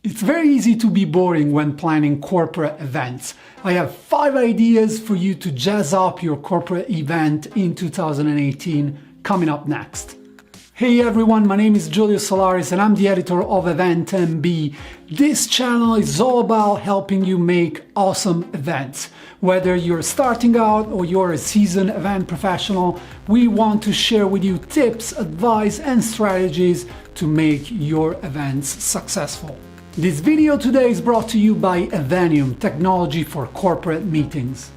It's very easy to be boring when planning corporate events. I have 5 ideas for you to jazz up your corporate event in 2018 coming up next. Hey everyone, my name is Giulio Solaris and I'm the editor of Event MB. This channel is all about helping you make awesome events. Whether you're starting out or you're a seasoned event professional, we want to share with you tips, advice and strategies to make your events successful. This video today is brought to you by Evenium, technology for corporate meetings.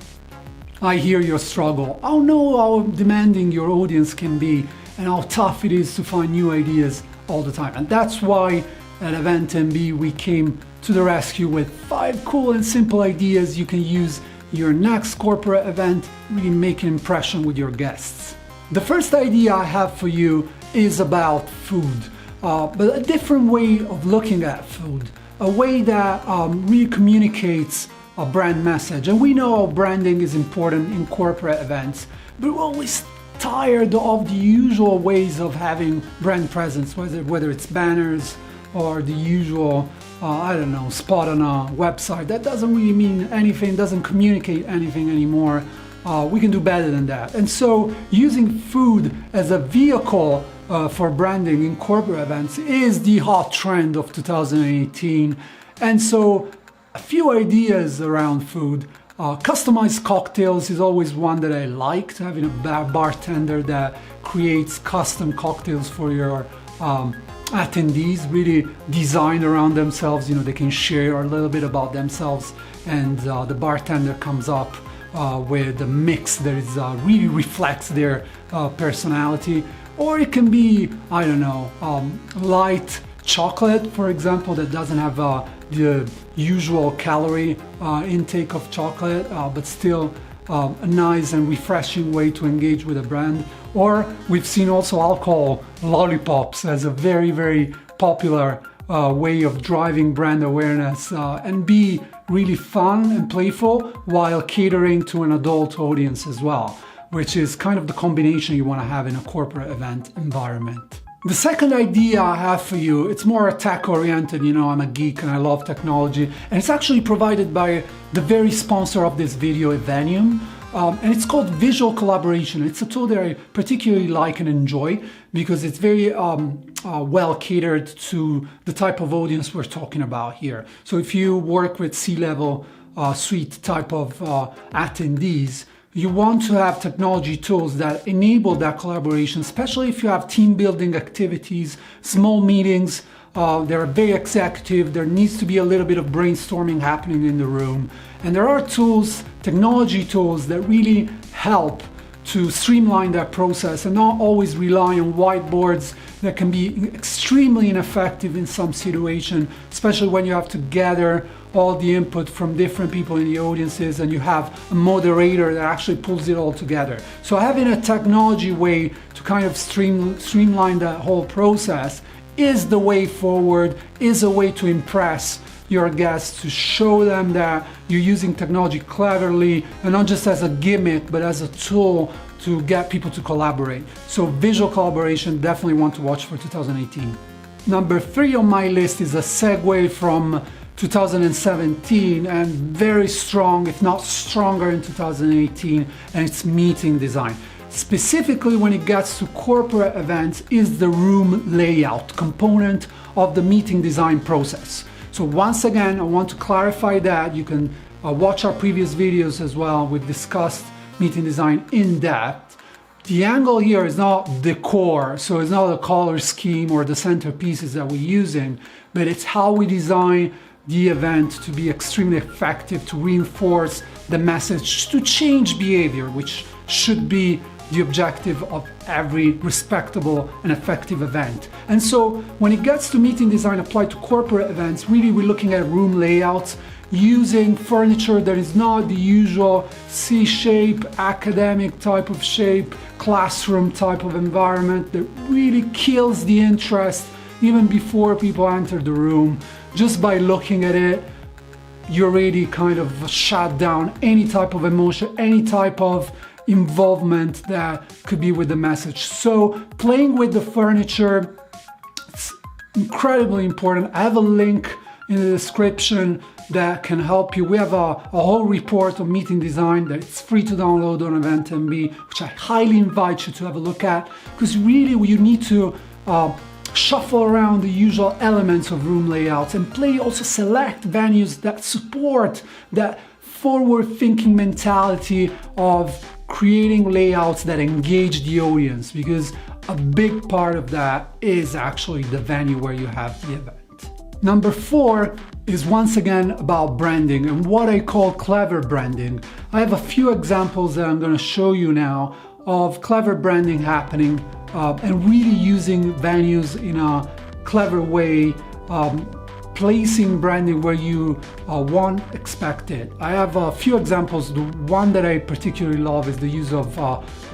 I hear your struggle. I know how demanding your audience can be and how tough it is to find new ideas all the time. And that's why at Event MB we came to the rescue with 5 cool and simple ideas you can use your next corporate event, really make an impression with your guests. The first idea I have for you is about food. But a different way of looking at food, a way that really communicates a brand message. And we know branding is important in corporate events, but we're always tired of the usual ways of having brand presence, whether it's banners or the usual, spot on a website. That doesn't really mean anything, doesn't communicate anything anymore. We can do better than that. And so using food as a vehicle for branding in corporate events is the hot trend of 2018. And so a few ideas around food. Customized cocktails is always one that I liked, having a bartender that creates custom cocktails for your attendees, really designed around themselves. You know, they can share a little bit about themselves and the bartender comes up with a mix that is, really reflects their personality. Or it can be, light chocolate, for example, that doesn't have the usual calorie intake of chocolate, but still a nice and refreshing way to engage with a brand. Or we've seen also alcohol lollipops as a very, very popular way of driving brand awareness and be really fun and playful while catering to an adult audience as well, which is kind of the combination you want to have in a corporate event environment. The second idea I have for you, it's more tech oriented. You know, I'm a geek and I love technology, and it's actually provided by the very sponsor of this video, Evenium. And it's called visual collaboration. It's a tool that I particularly like and enjoy because it's very well catered to the type of audience we're talking about here. So if you work with C-level suite type of attendees, you want to have technology tools that enable that collaboration, especially if you have team building activities, small meetings. They're very executive. There needs to be a little bit of brainstorming happening in the room. And there are tools, technology tools that really help to streamline that process and not always rely on whiteboards that can be extremely ineffective in some situation, especially when you have to gather all the input from different people in the audiences and you have a moderator that actually pulls it all together. So having a technology way to kind of streamline that whole process is the way forward, is a way to impress your guests, to show them that you're using technology cleverly and not just as a gimmick, but as a tool to get people to collaborate. So visual collaboration, definitely want to watch for 2018. Number 3 on my list is a segue from 2017 and very strong, if not stronger in 2018, and it's meeting design. Specifically when it gets to corporate events is the room layout component of the meeting design process. So once again, I want to clarify that. You can watch our previous videos as well. We've discussed meeting design in depth. The angle here is not decor, so it's not the color scheme or the centerpieces that we're using, but it's how we design the event to be extremely effective, to reinforce the message, to change behavior, which should be the objective of every respectable and effective event. And so when it gets to meeting design applied to corporate events, really we're looking at room layouts, using furniture that is not the usual C-shape, academic type of shape, classroom type of environment that really kills the interest even before people enter the room. Just by looking at it, you already kind of shut down any type of emotion, any type of involvement that could be with the message. So playing with the furniture, it's incredibly important. I have a link in the description that can help you. We have a whole report on meeting design that's free to download on EventMB, which I highly invite you to have a look at, because really you need to shuffle around the usual elements of room layouts and also select venues that support that forward-thinking mentality of creating layouts that engage the audience, because a big part of that is actually the venue where you have the event. Number 4 is once again about branding and what I call clever branding. I have a few examples that I'm going to show you now of clever branding happening and really using venues in a clever way, placing branding where you won't expect it. I have a few examples. The one that I particularly love is the use of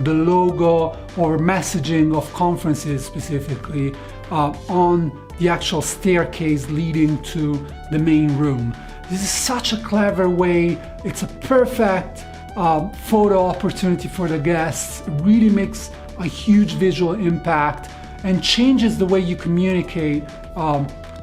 the logo or messaging of conferences specifically on the actual staircase leading to the main room. This is such a clever way. It's a perfect photo opportunity for the guests. It really makes a huge visual impact and changes the way you communicate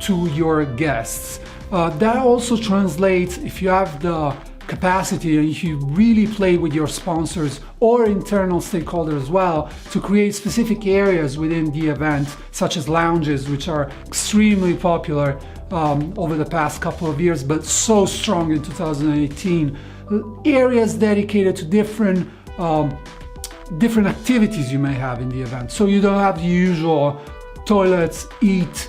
to your guests. That also translates, if you have the capacity and if you really play with your sponsors or internal stakeholders as well, to create specific areas within the event, such as lounges, which are extremely popular over the past couple of years, but so strong in 2018. Areas dedicated to different activities you may have in the event. So you don't have the usual toilets, eat,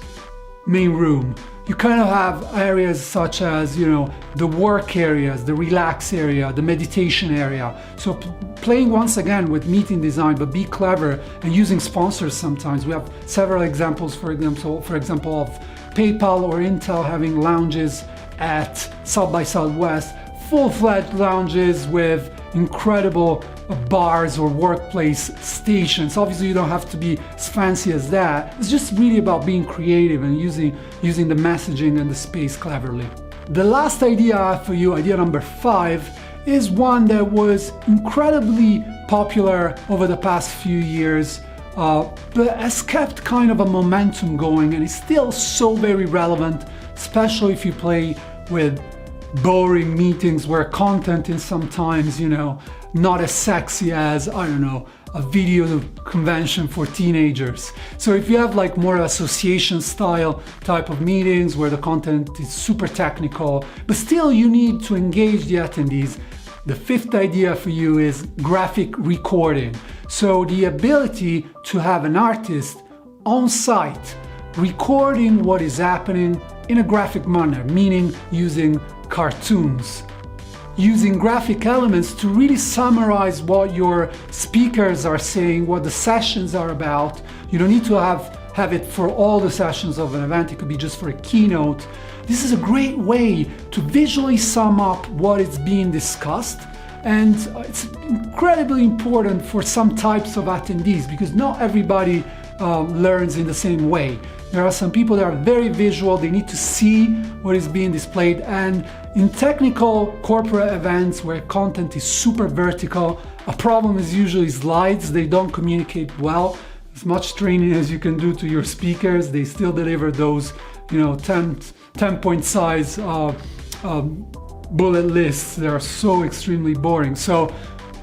main room. You kind of have areas such as, the work areas, the relax area, the meditation area. So playing once again with meeting design, but be clever and using sponsors sometimes. We have several examples, for example, of PayPal or Intel having lounges at South by Southwest, full-fledged lounges with incredible bars or workplace stations. Obviously you don't have to be as fancy as that. It's just really about being creative and using the messaging and the space cleverly. The last idea I have for you, idea number 5, is one that was incredibly popular over the past few years, but has kept kind of a momentum going and is still so very relevant, especially if you play with boring meetings where content is sometimes, not as sexy as, a video convention for teenagers. So if you have like more association style type of meetings where the content is super technical, but still you need to engage the attendees, the 5th idea for you is graphic recording. So the ability to have an artist on site recording what is happening in a graphic manner, meaning using cartoons, using graphic elements to really summarize what your speakers are saying, what the sessions are about. You don't need to have it for all the sessions of an event. It could be just for a keynote. This is a great way to visually sum up what is being discussed, and it's incredibly important for some types of attendees because not everybody learns in the same way. There are some people that are very visual, they need to see what is being displayed, and in technical corporate events where content is super vertical, a problem is usually slides. They don't communicate well. As much training as you can do to your speakers, they still deliver those 10-point size bullet lists. They are so extremely boring. So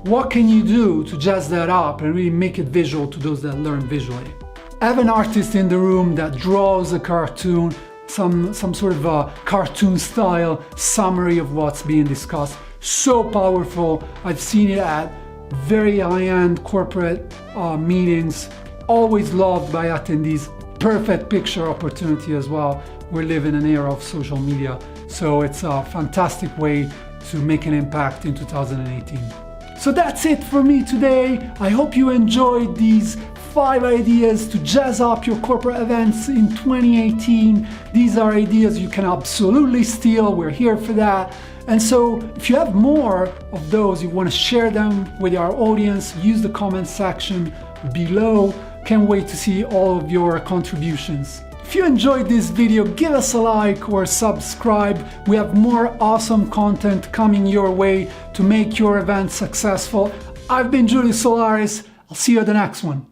what can you do to jazz that up and really make it visual to those that learn visually? Have an artist in the room that draws a cartoon, some sort of a cartoon style summary of what's being discussed. So powerful. I've seen it at very high-end corporate meetings, always loved by attendees. Perfect picture opportunity as well. We live in an era of social media, so it's a fantastic way to make an impact in 2018. So that's it for me today. I hope you enjoyed these 5 ideas to jazz up your corporate events in 2018. These are ideas you can absolutely steal. We're here for that. And so if you have more of those, you want to share them with our audience, use the comment section below. Can't wait to see all of your contributions. If you enjoyed this video, give us a like or subscribe. We have more awesome content coming your way to make your event successful. I've been Julius Solaris. I'll see you at the next one.